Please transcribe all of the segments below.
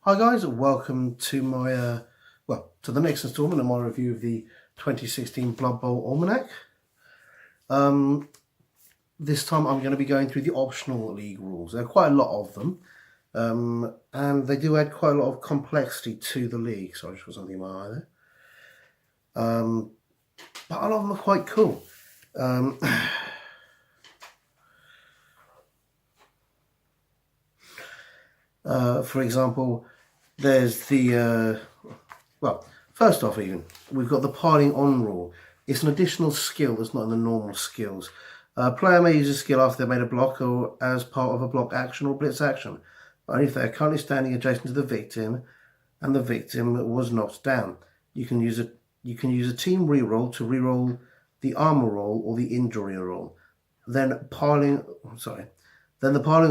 Hi guys, welcome to my to the next instalment of my review of the 2016 Blood Bowl Almanac. This time I'm going to be going through the optional league rules. There are quite a lot of them, and they do add quite a lot of complexity to the league. Sorry, I just got something in my eye there. But a lot of them are quite cool. For example, there's the, first off even, we've got the piling on rule. It's an additional skill that's not in the normal skills. A player may use a skill after they've made a block or as part of a block action or blitz action, but only if they are currently standing adjacent to the victim and the victim was knocked down. You can use a team reroll to reroll the armor roll or the injury roll. Then the piling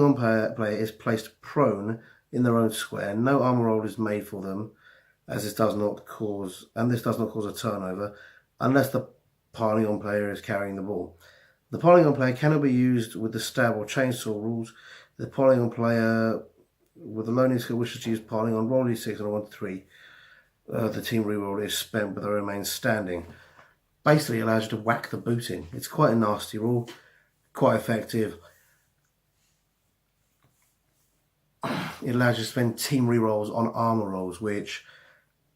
on player is placed prone in their own square. No armor roll is made for them, as this does not cause a turnover unless the piling on player is carrying the ball. The piling on player cannot be used with the stab or chainsaw rules. The piling on player with the loaning skill wishes to use piling on roll d6 on a 1 to 3. The team reroll is spent but they remain standing. Basically allows you to whack the boot in. It's quite a nasty rule, quite effective. It allows you to spend team rerolls on armor rolls, which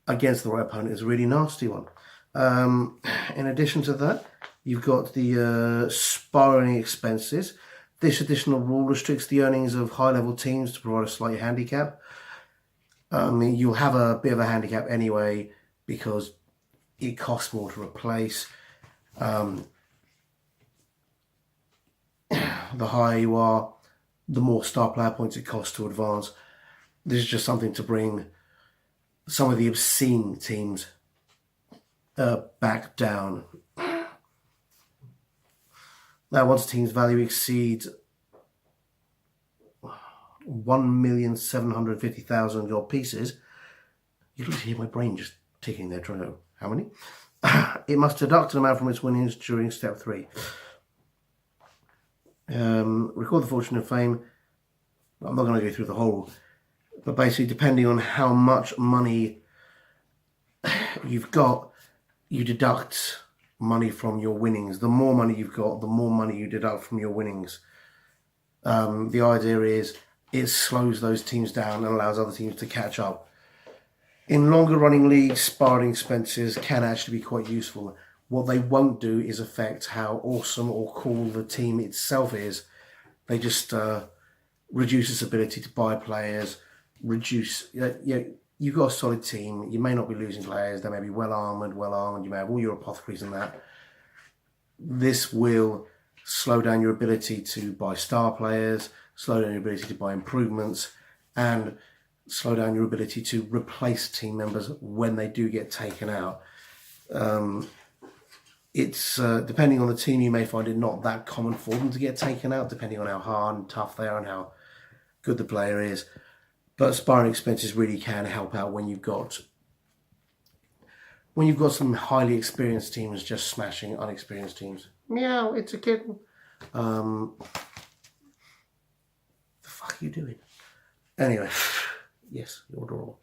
against the right opponent is a really nasty one. In addition to that, you've got the sparring expenses. This additional rule restricts the earnings of high-level teams to provide a slight handicap. You'll have a bit of a handicap anyway because it costs more to replace. The higher you are, the more star player points it costs to advance. This is just something to bring some of the obscene teams back down. Now, once a team's value exceeds 1,750,000 gold pieces, you can hear my brain just ticking there, trying to know how many. It must deduct an amount from its winnings during step 3. Record the fortune and fame. I'm not going to go through the whole, but basically depending on how much money you've got, you deduct money from your winnings. The more money you've got, the more money you deduct from your winnings. The idea is it slows those teams down and allows other teams to catch up. In longer running leagues, sparring expenses can actually be quite useful. What they won't do is affect how awesome or cool the team itself is. They just reduce its ability to buy players, you've got a solid team, you may not be losing players, they may be well armoured, you may have all your apothecaries and that. This will slow down your ability to buy star players, slow down your ability to buy improvements, and slow down your ability to replace team members when they do get taken out. It's depending on the team, you may find it not that common for them to get taken out, depending on how hard and tough they are and how good the player is. But sparring expenses really can help out when you've got some highly experienced teams just smashing unexperienced teams. Meow, it's a kitten. The fuck are you doing? Anyway, yes, you're adorable.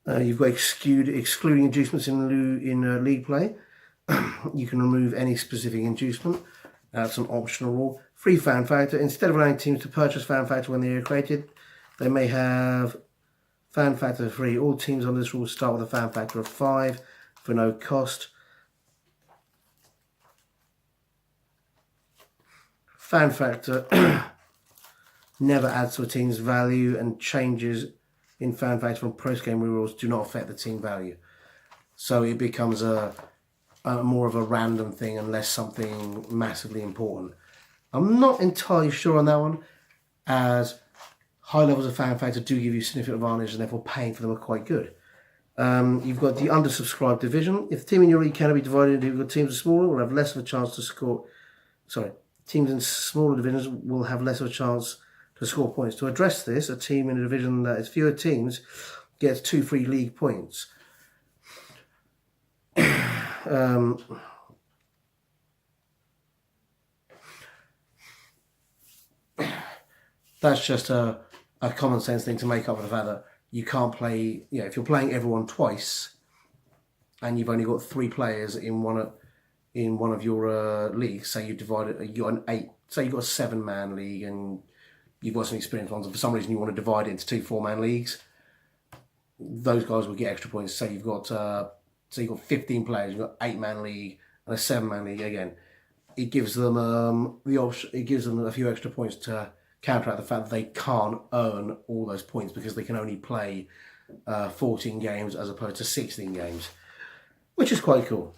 You've got excluding inducements in league play. You can remove any specific inducement. That's an optional rule. Free fan factor. Instead of allowing teams to purchase fan factor when they are created, they may have fan factor free. All teams on this rule start with a fan factor of 5 for no cost. Fan factor never adds to a team's value, and changes in fan factor from post-game rerolls do not affect the team value. So it becomes a more of a random thing unless something massively important. I'm not entirely sure on that one, as high levels of fan factor do give you significant advantage and therefore paying for them are quite good. You've got the undersubscribed division. If the team in your league cannot be divided into teams that are smaller, will have less of a chance to score. Teams in smaller divisions will have less of a chance to score points. To address this, a team in a division that has fewer teams gets 2 free league points. That's just a a common sense thing to make up for the fact that you can't play. If you're playing everyone twice, and you've only got 3 players in one of your leagues, say you got an 8, say you've got a 7-man league, and you've got some experienced ones, and for some reason you want to divide it into 2 4-man leagues, those guys will get extra points. Say you've got 15 players, you've got 8-man league and a 7-man league. Again, it gives them the option. It gives them a few extra points to counteract the fact that they can't earn all those points because they can only play 14 games as opposed to 16 games, which is quite cool.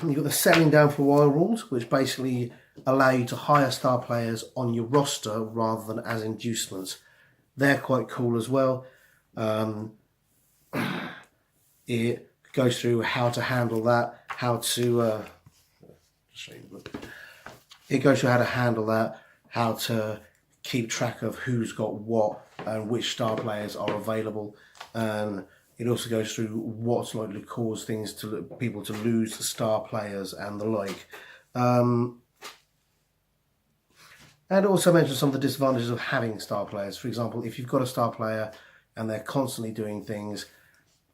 You've got the selling down for a while rules, which basically allow you to hire star players on your roster rather than as inducements. They're quite cool as well. It goes through how to handle that, it goes through how to handle that, how to keep track of who's got what and which star players are available, and it also goes through what's likely to cause people to lose the star players and the like. And it also mentions some of the disadvantages of having star players. For example, if you've got a star player and they're constantly doing things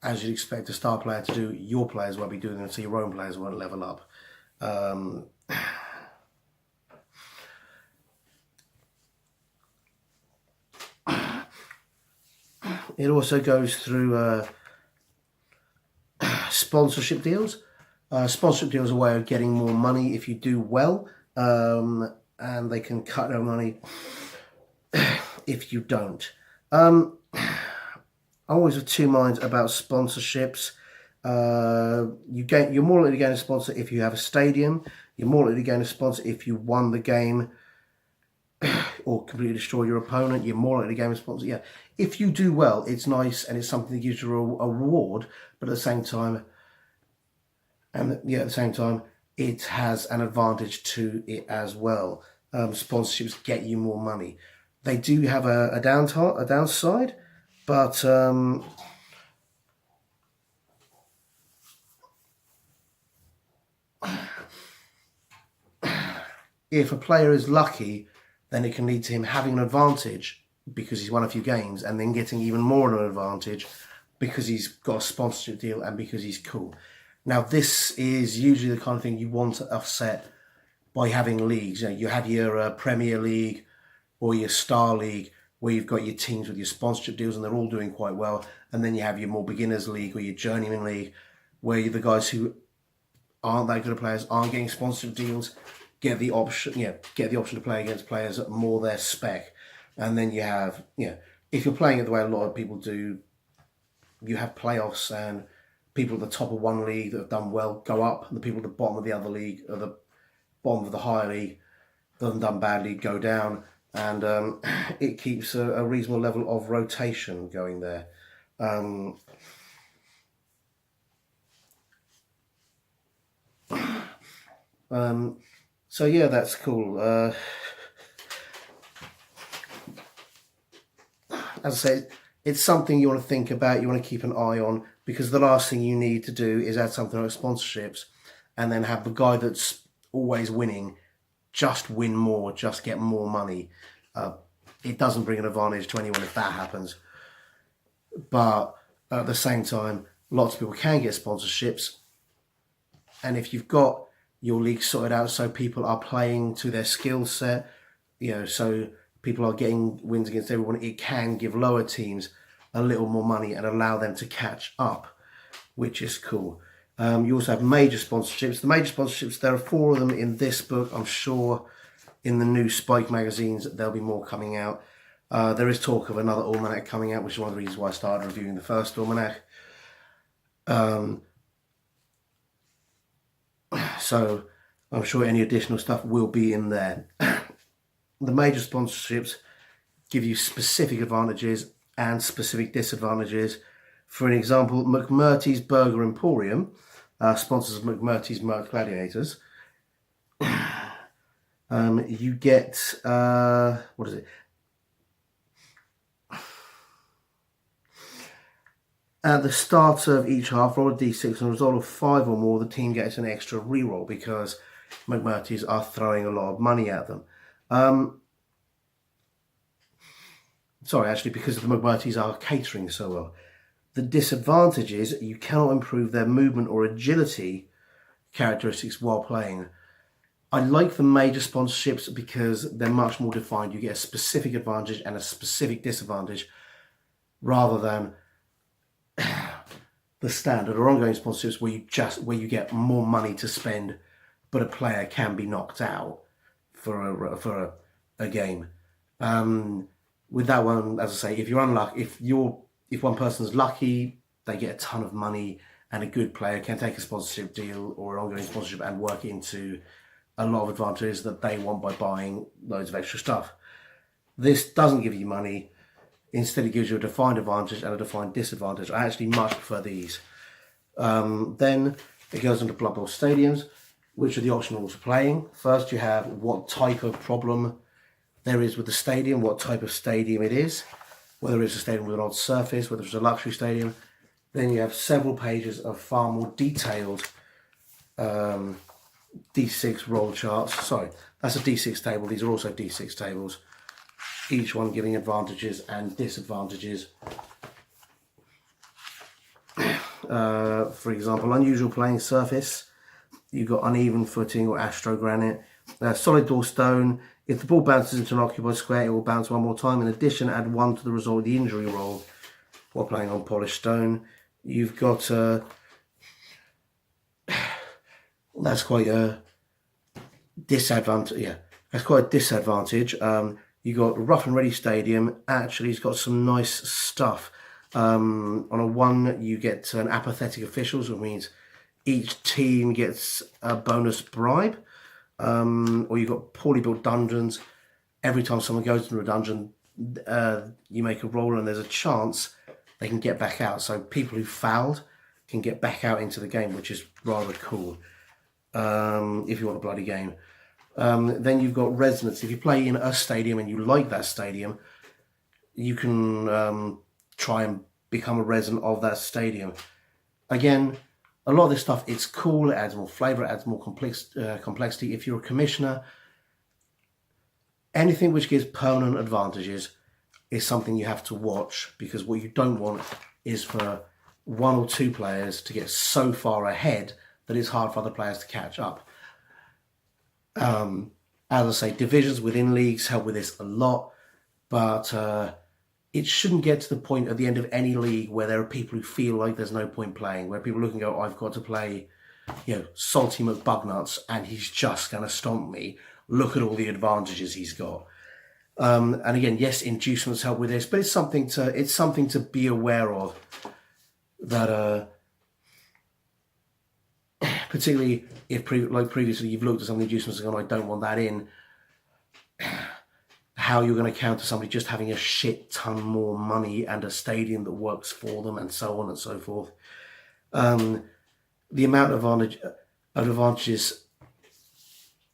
as you'd expect a star player to do, your players won't be doing them, so your own players won't level up. It also goes through sponsorship deals. Sponsorship deals are a way of getting more money if you do well, and they can cut their money if you don't. I'm always of 2 minds about sponsorships. You're more likely to gain a sponsor if you have a stadium. You're more likely to gain a sponsor if you won the game or completely destroy your opponent. You're more likely to gain a sponsor. Yeah, if you do well, it's nice and it's something that gives you a reward. But at the same time, it has an advantage to it as well. Sponsorships get you more money. They do have a downside, but if a player is lucky, then it can lead to him having an advantage because he's won a few games, and then getting even more of an advantage because he's got a sponsorship deal and because he's cool. Now, this is usually the kind of thing you want to offset by having leagues. You have your Premier League or your Star League, where you've got your teams with your sponsorship deals and they're all doing quite well. And then you have your more beginners league or your journeyman league, where you're the guys who aren't that good at players, aren't getting sponsorship deals, get the option to play against players at more their spec. And then you have, if you're playing it the way a lot of people do, you have playoffs, and people at the top of one league that have done well go up, and the people at the bottom of the other league, or the bottom of the higher league that have done badly, go down. And it keeps a reasonable level of rotation going there. So yeah, that's cool. As I say, it's something you want to think about, you want to keep an eye on, because the last thing you need to do is add something like sponsorships and then have the guy that's always winning just win more, just get more money. It doesn't bring an advantage to anyone if that happens. But at the same time, lots of people can get sponsorships. And if you've got your league sorted out so people are playing to their skill set, so people are getting wins against everyone, it can give lower teams a little more money and allow them to catch up, which is cool. You also have major sponsorships. The major sponsorships, there are 4 of them in this book. I'm sure in the new Spike magazines there'll be more coming out. There is talk of another Almanac coming out, which is one of the reasons why I started reviewing the first Almanac. So I'm sure any additional stuff will be in there. The major sponsorships give you specific advantages and specific disadvantages. For an example, McMurty's Burger Emporium sponsors McMurty's Merc Gladiators. You get, what is it? At the start of each half, roll a d6, and a result of 5 or more, the team gets an extra reroll, because McMurtry's are throwing a lot of money at them. Sorry, actually, because the McMurtry's are catering so well. The disadvantage is you cannot improve their movement or agility characteristics while playing. I like the major sponsorships because they're much more defined. You get a specific advantage and a specific disadvantage rather than the standard or ongoing sponsorships where you get more money to spend, but a player can be knocked out for a game. With that one, as I say, if you're unlucky, if one person's lucky, they get a ton of money, and a good player can take a sponsorship deal or an ongoing sponsorship and work into a lot of advantages that they want by buying loads of extra stuff. This doesn't give you money. Instead, it gives you a defined advantage and a defined disadvantage. I actually much prefer these. Then it goes into Blood Bowl stadiums, which are the optional rules for playing. First, you have what type of problem there is with the stadium, what type of stadium it is, whether it's a stadium with an odd surface, whether it's a luxury stadium. Then you have several pages of far more detailed D6 roll charts. Sorry, that's a D6 table. These are also D6 tables, each one giving advantages and disadvantages. For example, unusual playing surface. You've got uneven footing or astrogranite. Solid door stone. If the ball bounces into an occupied square, it will bounce one more time. In addition, add 1 to the result of the injury roll while playing on polished stone. You've got that's quite a disadvantage. Yeah, that's quite a disadvantage. You got Rough and Ready Stadium. Actually, it's got some nice stuff. On a 1, you get an apathetic officials, which means each team gets a bonus bribe. Or you've got poorly built dungeons. Every time someone goes into a dungeon, you make a roll and there's a chance they can get back out. So people who fouled can get back out into the game, which is rather cool. If you want a bloody game. Then you've got resonance. If you play in a stadium and you like that stadium, you can try and become a resident of that stadium. Again, a lot of this stuff, it's cool, it adds more flavour, it adds more complexity. If you're a commissioner, anything which gives permanent advantages is something you have to watch, because what you don't want is for 1 or 2 players to get so far ahead that it's hard for other players to catch up. As I say, divisions within leagues help with this a lot, but it shouldn't get to the point at the end of any league where there are people who feel like there's no point playing, where people look and go, I've got to play, Salty McBugnuts and he's just going to stomp me. Look at all the advantages he's got. And again, yes, inducements help with this, but it's something to be aware of, that particularly if like previously you've looked at some of the inducements and gone, I don't want that in. How you're going to counter somebody just having a shit ton more money and a stadium that works for them, and so on and so forth. The amount of advantages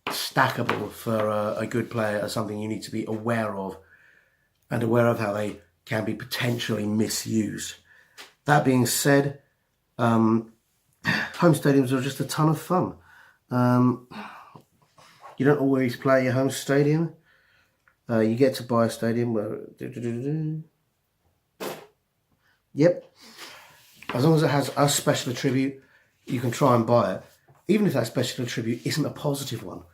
stackable for a good player are something you need to be aware of, and aware of how they can be potentially misused. That being said, home stadiums are just a ton of fun. You don't always play at your home stadium. You get to buy a stadium where... Yep. As long as it has a special attribute, you can try and buy it. Even if that special attribute isn't a positive one.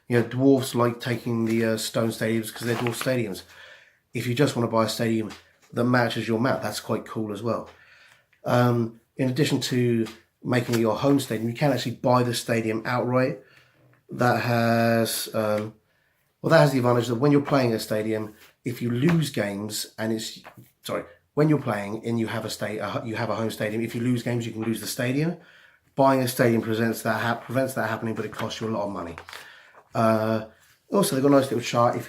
Dwarves like taking the stone stadiums because they're dwarf stadiums. If you just want to buy a stadium that matches your map, that's quite cool as well. In addition to making your home stadium, you can actually buy the stadium outright. That has... that has the advantage that when you're playing a stadium, if you lose games and when you're playing and you have a home stadium, if you lose games, you can lose the stadium. Buying a stadium prevents that happening, but it costs you a lot of money. Also, they've got a nice little chart. If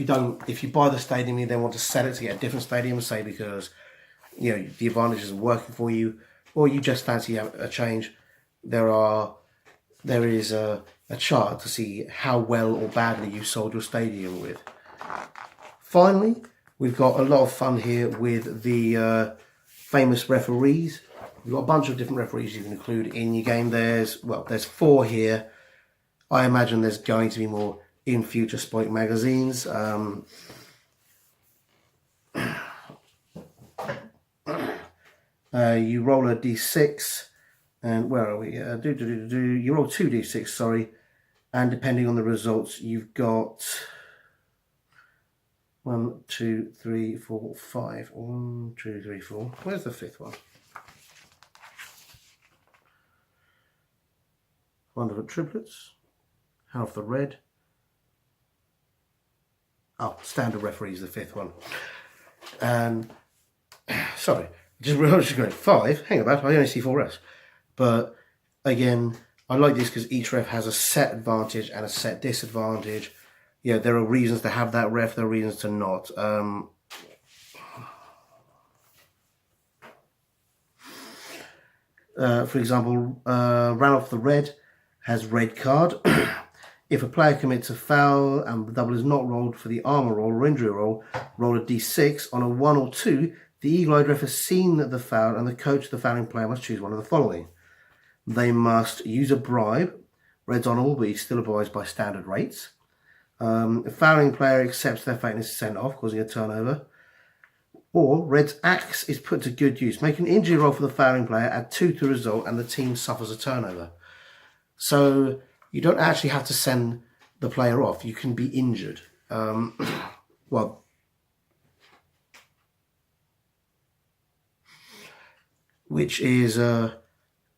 you buy the stadium, you then want to sell it to get a different stadium, say because the advantages are working for you, or you just fancy a change. There is a chart to see how well or badly you sold your stadium with. Finally, we've got a lot of fun here with the famous referees. We've got a bunch of different referees you can include in your game. There's 4 here. I imagine there's going to be more in future Spike magazines. You roll a d6, and where are we? You roll 2d6, sorry, and depending on the results, you've got 1, 2, 3, 4, 5. 1, 2, 3, 4. Where's the fifth one? Wonderful triplets. Half the red. Oh, standard referee is the fifth one. And sorry, just going 5. Hang about, I only see 4 refs. But again, I like this because each ref has a set advantage and a set disadvantage. Yeah, there are reasons to have that ref, there are reasons to not. For example, ran off the red has red card. If a player commits a foul and the double is not rolled for the armour roll or injury roll, roll a d6. On a 1 or 2, the eagle-eyed ref has seen the foul and the coach of the fouling player must choose one of the following. They must use a bribe. Red's on all, but he's still advised by standard rates. A fouling player accepts their fate and is sent off, causing a turnover. Or Red's axe is put to good use. Make an injury roll for the fouling player, add 2 to the result, and the team suffers a turnover. So you don't actually have to send the player off. You can be injured. Well, which is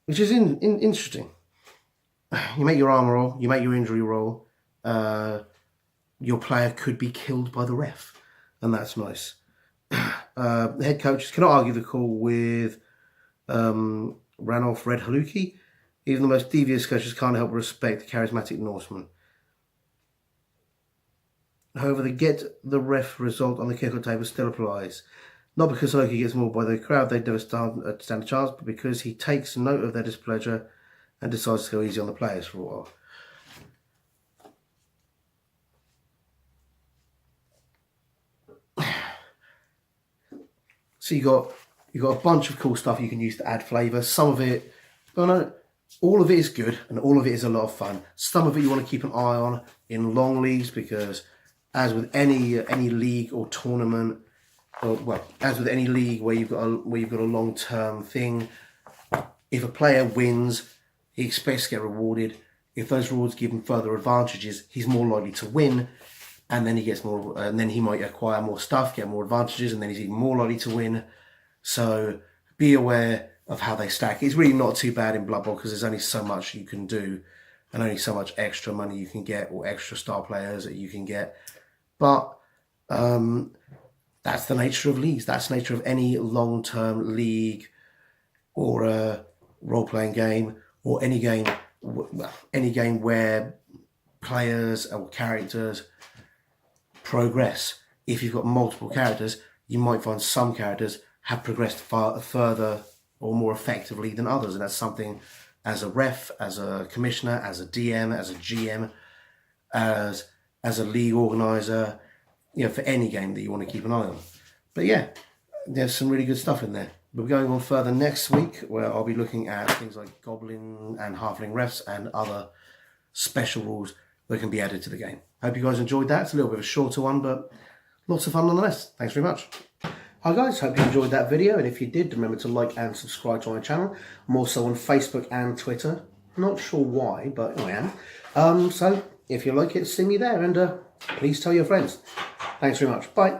interesting. You make your armor roll, you make your injury roll. Your player could be killed by the ref, and that's nice. The head coaches cannot argue the call with Ranulph Red Haluki. Even the most devious coaches can't help but respect the charismatic Norseman. However, the get the ref result on the kick-off table still applies. Not because Haluki gets mauled by the crowd, they never stand a chance, but because he takes note of their displeasure and decides to go easy on the players for a while. So you got a bunch of cool stuff you can use to add flavour. Some of it, all of it is good and all of it is a lot of fun. Some of it you want to keep an eye on in long leagues because, as with any league or tournament, as with any league where you've got a long-term thing, if a player wins, he expects to get rewarded. If those rewards give him further advantages, he's more likely to win. And then he gets more, and then he might acquire more stuff, get more advantages, and then he's even more likely to win. So be aware of how they stack. It's really not too bad in Blood Bowl because there's only so much you can do, and only so much extra money you can get or extra star players that you can get. But that's the nature of leagues. That's the nature of any long-term league or a role-playing game or any game where players or characters progress. If you've got multiple characters, you might find some characters have progressed far further or more effectively than others, and that's something as a ref, as a commissioner, as a DM, as a GM, as a league organizer, for any game that you want to keep an eye on. But yeah, there's some really good stuff in there. We're going on further next week where I'll be looking at things like Goblin and Halfling refs and other special rules that can be added to the game. Hope you guys enjoyed that. It's a little bit of a shorter one, but lots of fun nonetheless. Thanks very much. Hi guys, hope you enjoyed that video, and if you did, remember to like and subscribe to my channel. I'm also on Facebook and Twitter. Not sure why, but I am. So if you like it, see me there, and please tell your friends. Thanks very much. Bye.